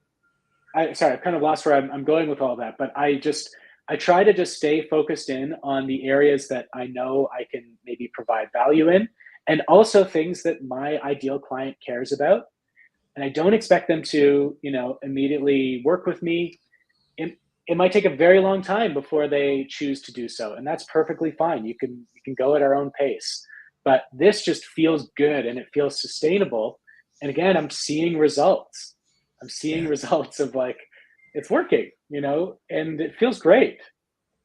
I've kind of lost where I'm going with all that, but I try to just stay focused in on the areas that I know I can maybe provide value in, and also things that my ideal client cares about. And I don't expect them to, immediately work with me. It might take a very long time before they choose to do so, and that's perfectly fine. You can go at our own pace, but this just feels good and it feels sustainable. And again, I'm seeing results. Results of, like, it's working, and it feels great.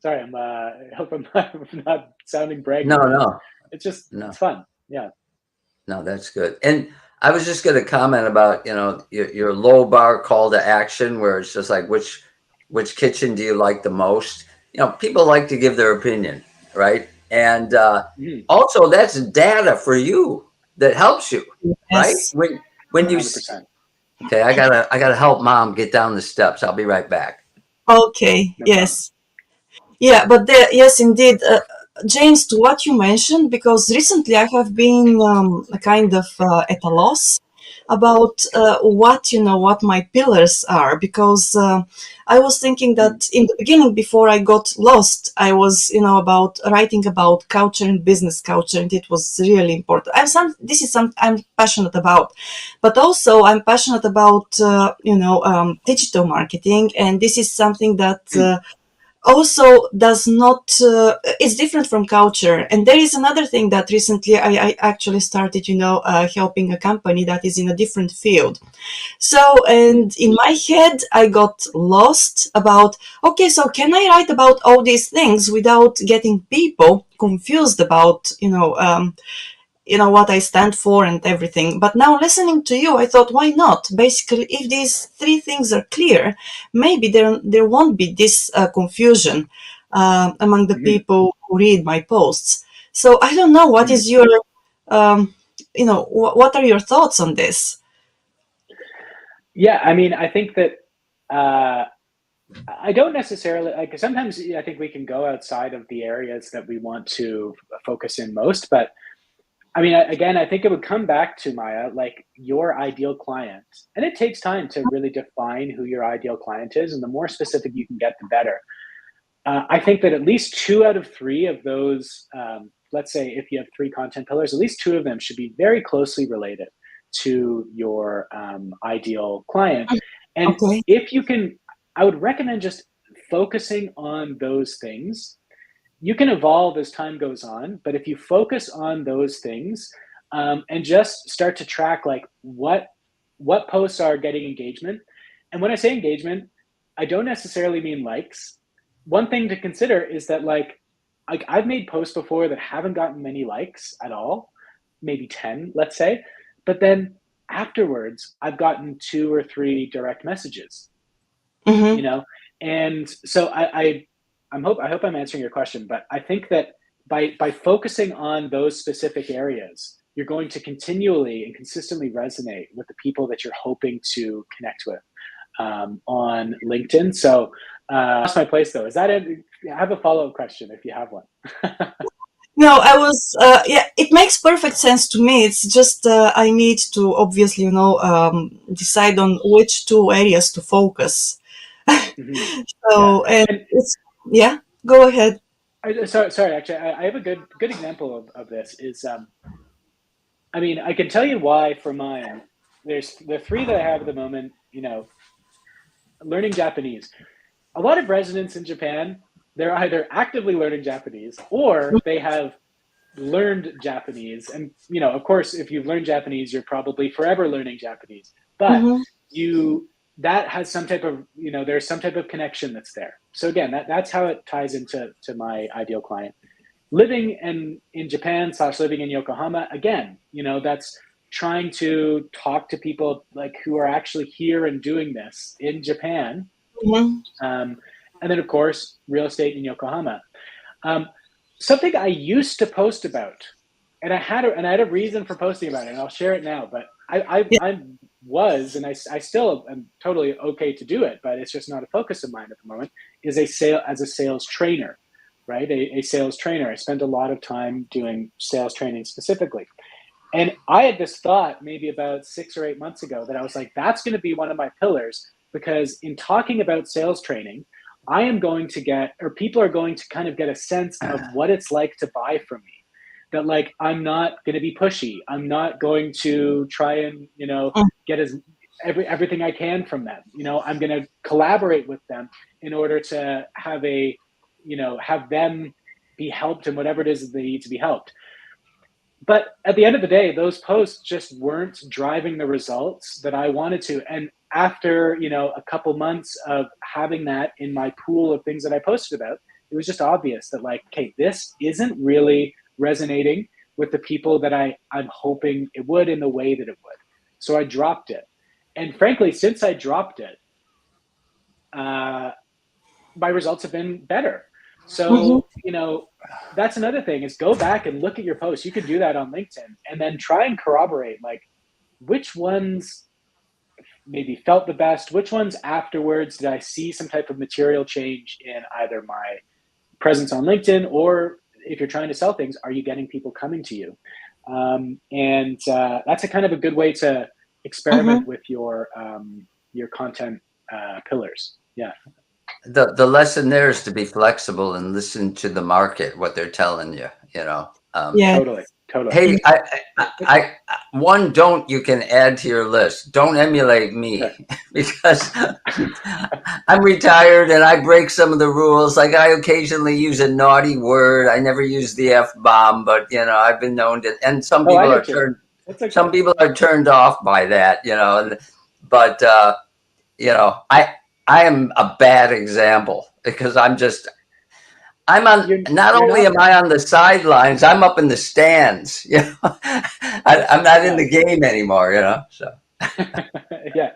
Sorry, I hope I'm not sounding braggy. No. It's just, it's fun. Yeah. No, that's good. And I was just going to comment about, your low bar call to action, where it's just like, which kitchen do you like the most? People like to give their opinion, right? And also that's data for you that helps you, yes. Right? When 100%. Okay, I gotta help mom get down the steps. I'll be right back. Okay. No yes. Problem. Yeah, but yes, indeed, James, to what you mentioned, because recently I have been kind of at a loss, about what my pillars are, because I was thinking that in the beginning, before I got lost, I was about writing about culture and business culture, and it was really important. This is something I'm passionate about, but also I'm passionate about digital marketing, and this is something that also does not it's different from culture. And there is another thing that recently I actually started helping a company that is in a different field. So, and in my head I got lost about, okay, so can I write about all these things without getting people confused about what I stand for and everything. But now listening to you, I thought, why not? Basically, if these three things are clear, maybe there won't be this confusion among the people who read my posts. So I don't know, what is your, what are your thoughts on this? Yeah, I mean, I think that I don't necessarily like. Sometimes I think we can go outside of the areas that we want to focus in most, but I mean, again, I think it would come back to, Maya, like your ideal client. And it takes time to really define who your ideal client is. And the more specific you can get, the better. I think that at least 2 out of 3 of those, let's say if you have 3 content pillars, at least 2 of them should be very closely related to your ideal client. And Okay. if you can, I would recommend just focusing on those things. You can evolve as time goes on, but if you focus on those things and just start to track like what posts are getting engagement, and when I say engagement, I don't necessarily mean likes. One thing to consider is that like I've made posts before that haven't gotten many likes at all, maybe 10, let's say, but then afterwards I've gotten 2 or 3 direct messages, you Mm-hmm. know, and so I hope I'm answering your question, but I think that by focusing on those specific areas, you're going to continually and consistently resonate with the people that you're hoping to connect with on LinkedIn. So that's my place, though. Is that it? I have a follow-up question if you have one. No, I was, yeah, it makes perfect sense to me. It's just I need to obviously, decide on which 2 areas to focus. Mhm. Yeah, So, and and it's, yeah, go ahead. sorry. Actually, I have a good example of this. Is I mean, I can tell you why for mine. There's the 3 that I have at the moment. You know, learning Japanese. A lot of residents in Japan, they're either actively learning Japanese or they have learned Japanese. And, you know, of course, if you've learned Japanese, you're probably forever learning Japanese. But Mm-hmm. that has some type of, there's some type of connection that's there. So again, that's how it ties into my ideal client. Living in Japan / living in Yokohama, again, that's trying to talk to people like who are actually here and doing this in Japan. Mm-hmm. And then, of course, real estate in Yokohama. Um, Something I used to post about, and I had a reason for posting about it, and I'll share it now. But Yeah. I was, and I still am totally okay to do it, but it's just not a focus of mine at the moment. Is a sales trainer, right? A sales trainer. I spend a lot of time doing sales training specifically. And I had this thought maybe about 6 or 8 months ago that I was like, that's going to be one of my pillars, because in talking about sales training, I am going to get, or people are going to kind of get a sense of what it's like to buy from me. That like, I'm not going to be pushy. I'm not going to try and, get everything I can from them. I'm going to collaborate with them in order to have have them be helped in whatever it is that they need to be helped. But at the end of the day, those posts just weren't driving the results that I wanted to. And after, a couple months of having that in my pool of things that I posted about, it was just obvious that like, okay, this isn't really resonating with the people that I'm hoping it would in the way that it would. So I dropped it. And frankly, since I dropped it, uh, my results have been better. Mm-hmm. So, that's another thing is go back and look at your posts. You can do that on LinkedIn and then try and corroborate like which ones maybe felt the best, which ones afterwards did I see some type of material change in either my presence on LinkedIn, or if you're trying to sell things, are you getting people coming to you? And that's a kind of a good way to experiment with your content pillars. Yeah. The lesson there is to be flexible and listen to the market, what they're telling you, you know. Yeah. Totally. Hey, I one don't you can add to your list. Don't emulate me because I'm retired and I break some of the rules. Like I occasionally use a naughty word. I never use the F-bomb, but you know, I've been known to, and some Oh, I people do are too. turned That's okay. some people are turned off by that, you know. But you know, I am a bad example because I'm on. Not You're only not am I on the sidelines, I'm up in the stands. You know, I'm not in the game anymore. You know, so yeah.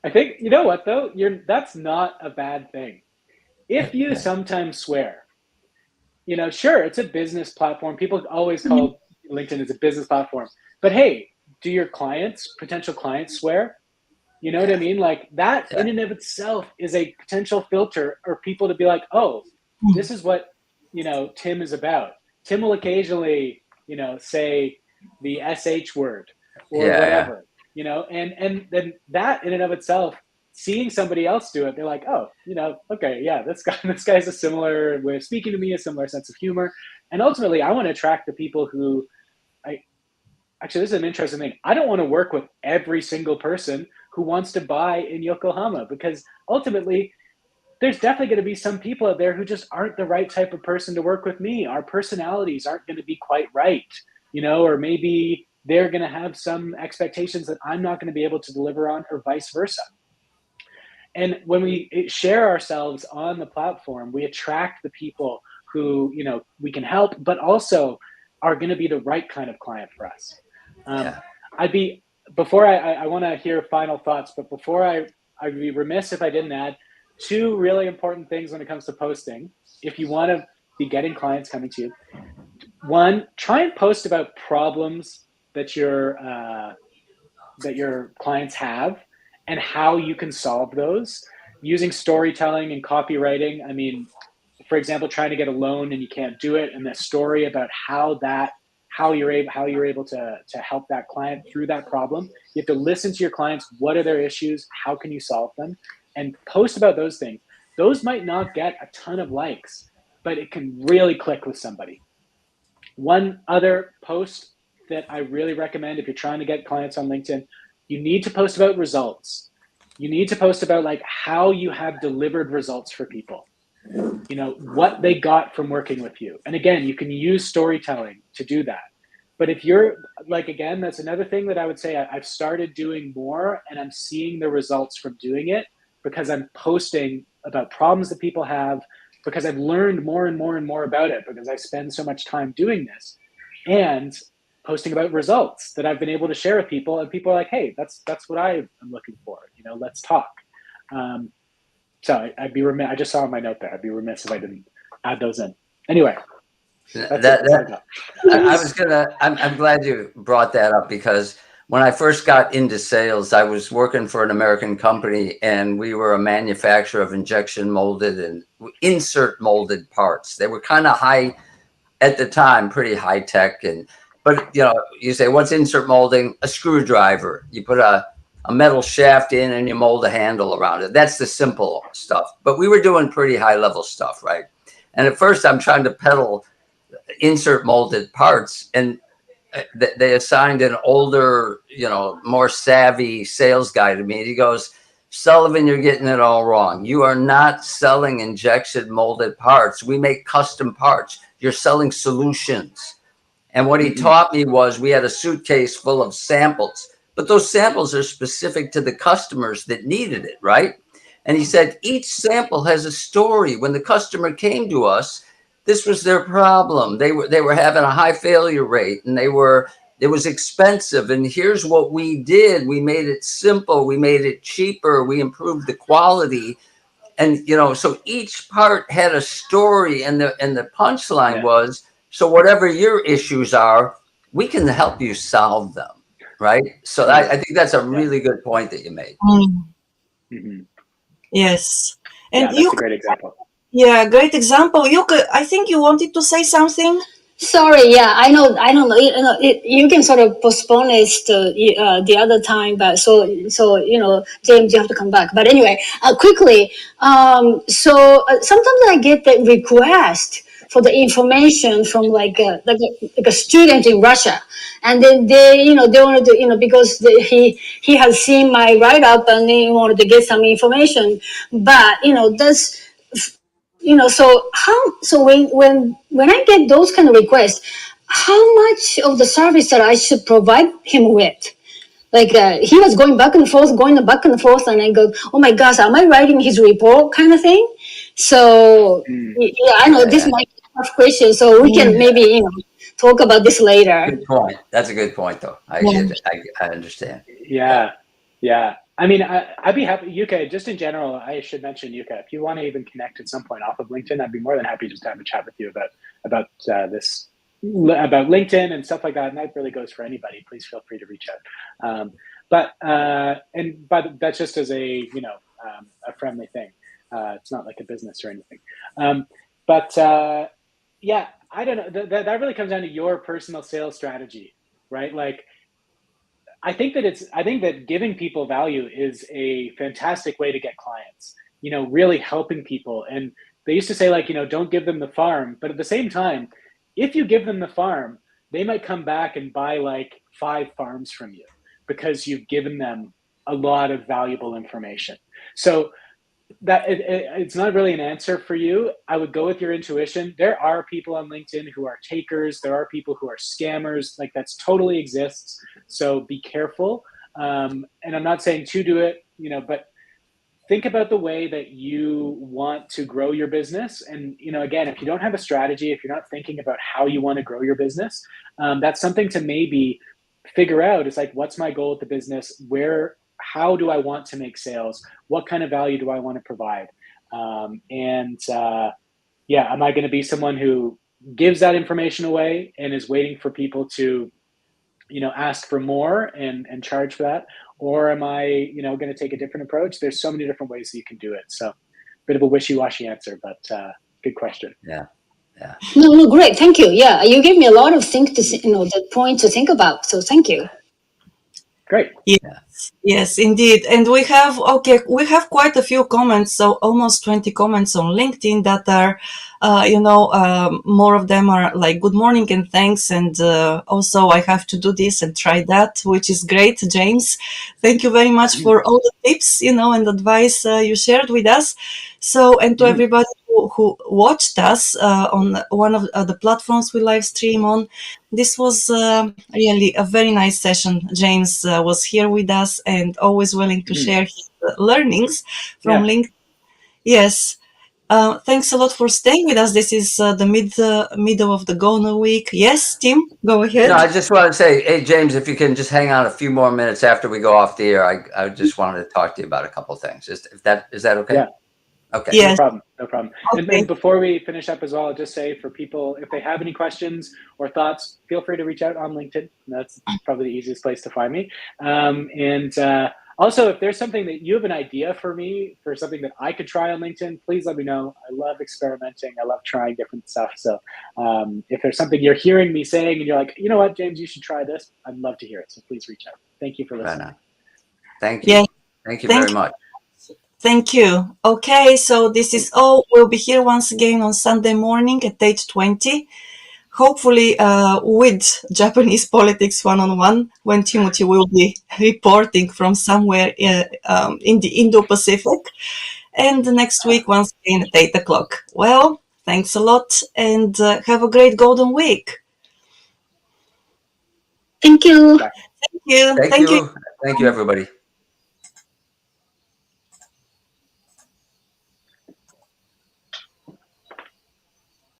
I think you know what though. That's not a bad thing. If you sometimes swear, you know, sure, it's a business platform. People always call LinkedIn as a business platform, but hey, do your potential clients, swear? You know what I mean? Like that in and of itself is a potential filter or people to be like, oh, this is what, you know, Tim is about. Tim will occasionally, you know, say the SH word or whatever, you know, and then that in and of itself, seeing somebody else do it, they're like, oh, you know, okay, yeah, this guy's a similar way of speaking to me, a similar sense of humor. And ultimately I want to attract the people who actually, this is an interesting thing. I don't want to work with every single person who wants to buy in Yokohama because ultimately, there's definitely going to be some people out there who just aren't the right type of person to work with me. Our personalities aren't going to be quite right, you know, or maybe they're going to have some expectations that I'm not going to be able to deliver on, or vice versa. And when we share ourselves on the platform, we attract the people who, you know, we can help, but also are going to be the right kind of client for us. I'd be, before I want to hear final thoughts, but before I'd be remiss if I didn't add two really important things when it comes to posting. If you want to be getting clients coming to you, one, try and post about problems that your clients have and how you can solve those using storytelling and copywriting. I mean, for example, trying to get a loan and you can't do it, and the story about how you're able to help that client through that problem. You have to listen to your clients. What are their issues? How can you solve them? And post about those things. Those might not get a ton of likes, but it can really click with somebody. One other post that I really recommend if you're trying to get clients on LinkedIn, you need to post about results. You need to post about like how you have delivered results for people. You know, what they got from working with you. And again, you can use storytelling to do that. But if you're like, again, that's another thing that I would say I've started doing more, and I'm seeing the results from doing it because I'm posting about problems that people have, because I've learned more and more and more about it because I spend so much time doing this, and posting about results that I've been able to share with people, and people are like, hey, that's what I'm looking for. You know, let's talk. So I'd be remiss. I just saw in my note there. I'd be remiss if I didn't add those in. Anyway, I'm glad you brought that up because when I first got into sales, I was working for an American company and we were a manufacturer of injection molded and insert molded parts. They were kind of high at the time, pretty high tech. But you know, you say, what's insert molding? A screwdriver. You put a metal shaft in and you mold a handle around it. That's the simple stuff. But we were doing pretty high level stuff, right? And at first I'm trying to peddle insert molded parts, and they assigned an older, you know, more savvy sales guy to me. He goes, Sullivan, you're getting it all wrong. You are not selling injection molded parts. We make custom parts. You're selling solutions. And what he taught me was we had a suitcase full of samples, but those samples are specific to the customers that needed it, right? And he said, each sample has a story. When the customer came to us, this was their problem. They were having a high failure rate, and it was expensive. And here's what we did. We made it simple. We made it cheaper. We improved the quality. And, you know, so each part had a story, and the punchline was, so whatever your issues are, we can help you solve them. Right. So I think that's a really good point that you made. Yes. And that's a great example. Yeah, great example. I think you wanted to say something. Sorry, yeah, I know, you can sort of postpone it to the other time, but James, you have to come back. But anyway, quickly, sometimes I get the request for the information from like a student in Russia, and then they wanted to because he has seen my write up and he wanted to get some information, but that's so when I get those kind of requests, how much of the service that I should provide him with? Like he was going back and forth, and I go, oh my gosh, am I writing his report kind of thing? So yeah, I know this Yeah. might be a tough question, so we can maybe talk about this later. Good point. That's a good point, though. I get it. I understand. Yeah, yeah. I mean, I'd be happy. Yuka, just in general, I should mention Yuka. If you want to even connect at some point off of LinkedIn, I'd be more than happy just to have a chat with you about this, about LinkedIn and stuff like that. And that really goes for anybody. Please feel free to reach out. But that's just as a a friendly thing. It's not like a business or anything. Yeah, I don't know. That really comes down to your personal sales strategy, right? Like, I think that giving people value is a fantastic way to get clients, really helping people. And they used to say, like, don't give them the farm. But at the same time, if you give them the farm, they might come back and buy like 5 farms from you because you've given them a lot of valuable information. So that it's not really an answer for you. I would go with your intuition. There are people on LinkedIn who are takers. There are people who are scammers. Like, that's totally exists. So be careful. And I'm not saying to do it, but think about the way that you want to grow your business. And, again, if you don't have a strategy, if you're not thinking about how you want to grow your business, that's something to maybe figure out. It's like, what's my goal with the business? How do I want to make sales? What kind of value do I want to provide? Am I going to be someone who gives that information away and is waiting for people to, ask for more and charge for that? Or am I, going to take a different approach? There's so many different ways that you can do it. So, bit of a wishy-washy answer, but good question. Yeah. Yeah. No, great, thank you. Yeah, you gave me a lot of things to the point to think about. So thank you. Great. Yes, indeed. And we have quite a few comments. So almost 20 comments on LinkedIn that are, more of them are like, good morning and thanks. And also I have to do this and try that, which is great. James, thank you very much for all the tips, and advice you shared with us. So, and to everybody who watched us on one of the platforms we live stream on, this was really a very nice session. James was here with us and always willing to share his learnings from LinkedIn. Yes. Thanks a lot for staying with us. This is the middle of the Golden Week. Yes, Tim, go ahead. No, I just want to say, hey, James, if you can just hang on a few more minutes after we go off the air, I just wanted to talk to you about a couple of things. Is that okay? Yeah. Okay. Yes. No problem. Okay. And before we finish up as well, I'll just say for people, if they have any questions or thoughts, feel free to reach out on LinkedIn. That's probably the easiest place to find me. Also, if there's something that you have an idea for me, for something that I could try on LinkedIn, please let me know. I love experimenting. I love trying different stuff. So if there's something you're hearing me saying and you're like, you know what, James, you should try this, I'd love to hear it. So please reach out. Thank you for listening. Right. Thank you. Yeah. Thank you very much. Thank you. Okay, so this is all. We'll be here once again on Sunday morning at 8:20. Hopefully with Japanese politics one-on-one, when Timothy will be reporting from somewhere in the Indo-Pacific. And next week, once again at 8 o'clock. Well, thanks a lot and have a great Golden Week. Thank you. Thank you. Thank you, everybody.